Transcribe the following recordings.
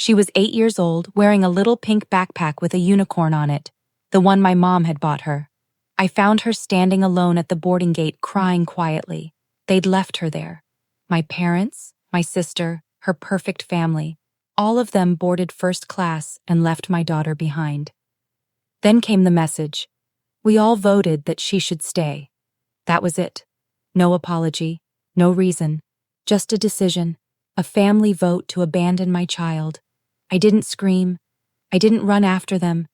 She was 8 years old, wearing a little pink backpack with a unicorn on it, the one my mom had bought her. I found her standing alone at the boarding gate, crying quietly. They'd left her there. My parents, my sister, her perfect family, all of them boarded first class and left my daughter behind. Then came the message. We all voted that she should stay. That was it. No apology, no reason, just a decision, a family vote to abandon my child. I didn't scream. I didn't run after them.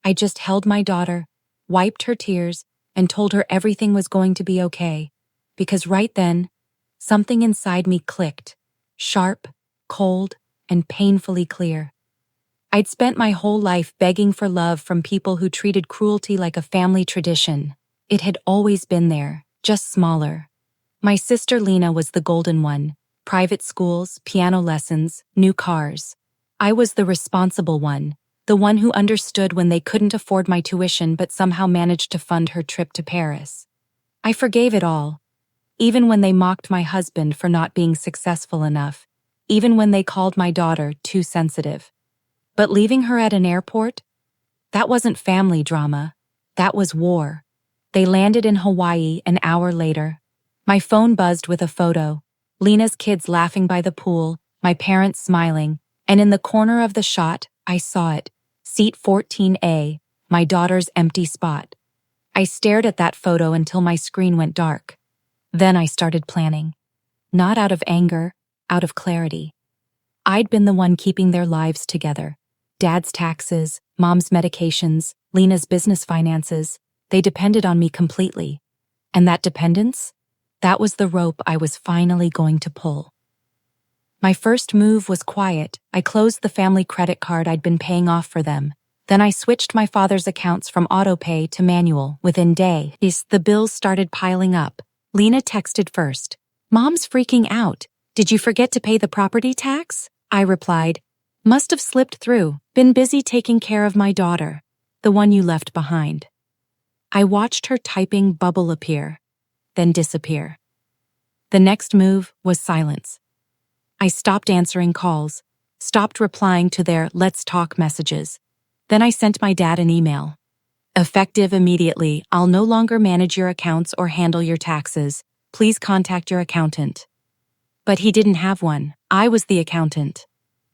I just held my daughter, wiped her tears, and told her everything was going to be okay. Because right then, something inside me clicked, sharp, cold, and painfully clear. I'd spent my whole life begging for love from people who treated cruelty like a family tradition. It had always been there, just smaller. My sister Lena was the golden one. Private schools, piano lessons, new cars. I was the responsible one, the one who understood when they couldn't afford my tuition but somehow managed to fund her trip to Paris. I forgave it all, even when they mocked my husband for not being successful enough, even when they called my daughter too sensitive. But leaving her at an airport? That wasn't family drama. That was war. They landed in Hawaii an hour later. My phone buzzed with a photo. Lena's kids laughing by the pool, my parents smiling, and in the corner of the shot, I saw it. Seat 14A, my daughter's empty spot. I stared at that photo until my screen went dark. Then I started planning. Not out of anger, out of clarity. I'd been the one keeping their lives together. Dad's taxes, Mom's medications, Lena's business finances, they depended on me completely. And that dependence? That was the rope I was finally going to pull. My first move was quiet. I closed the family credit card I'd been paying off for them. Then I switched my father's accounts from autopay to manual. Within days, the bills started piling up. Lena texted first. Mom's freaking out. Did you forget to pay the property tax? I replied. Must have slipped through. Been busy taking care of my daughter. The one you left behind. I watched her typing bubble appear, then disappear. The next move was silence. I stopped answering calls, stopped replying to their "let's talk" messages. Then I sent my dad an email. Effective immediately, I'll no longer manage your accounts or handle your taxes. Please contact your accountant. But he didn't have one. I was the accountant.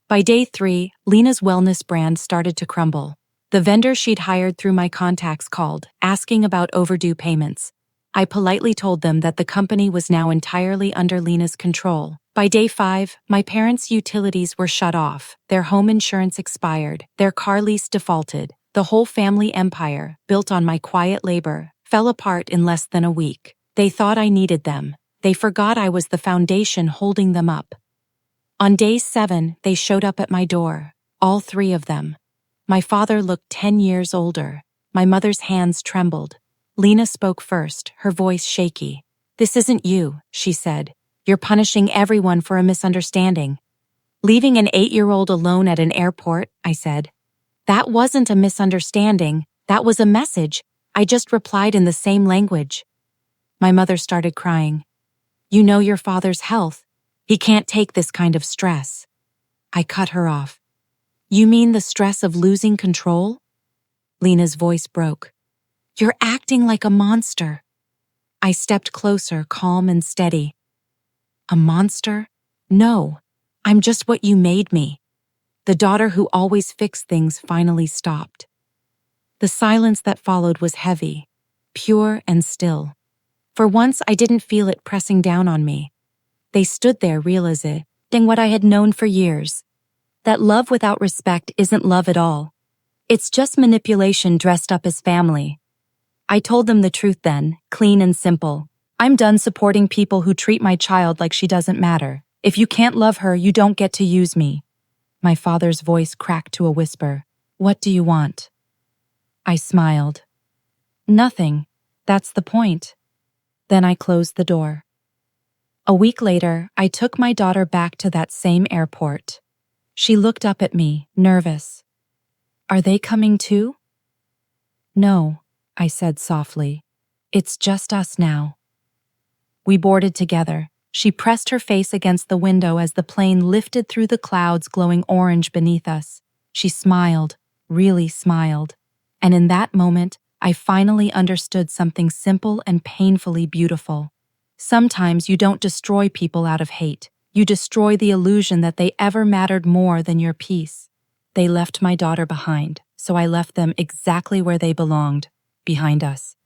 By day 3, Lena's wellness brand started to crumble. The vendor she'd hired through my contacts called, asking about overdue payments. I politely told them that the company was now entirely under Lena's control. By day 5, my parents' utilities were shut off, their home insurance expired, their car lease defaulted. The whole family empire, built on my quiet labor, fell apart in less than a week. They thought I needed them. They forgot I was the foundation holding them up. On day 7, they showed up at my door, all 3 of them. My father looked 10 years older. My mother's hands trembled. Lena spoke first, her voice shaky. This isn't you, she said. You're punishing everyone for a misunderstanding. Leaving an 8-year-old alone at an airport, I said. That wasn't a misunderstanding. That was a message. I just replied in the same language. My mother started crying. You know your father's health. He can't take this kind of stress. I cut her off. You mean the stress of losing control? Lena's voice broke. You're acting like a monster. I stepped closer, calm and steady. A monster? No, I'm just what you made me. The daughter who always fixed things finally stopped. The silence that followed was heavy, pure and still. For once, I didn't feel it pressing down on me. They stood there realizing what I had known for years. That love without respect isn't love at all. It's just manipulation dressed up as family. I told them the truth then, clean and simple. I'm done supporting people who treat my child like she doesn't matter. If you can't love her, you don't get to use me. My father's voice cracked to a whisper. What do you want? I smiled. Nothing. That's the point. Then I closed the door. A week later, I took my daughter back to that same airport. She looked up at me, nervous. Are they coming too? No, I said softly. It's just us now. We boarded together, She pressed her face against the window as the plane lifted through the clouds glowing orange beneath us. She smiled, really smiled. And in that moment, I finally understood something simple and painfully beautiful. Sometimes you don't destroy people out of hate. You destroy the illusion that they ever mattered more than your peace. They left my daughter behind, so I left them exactly where they belonged, behind us.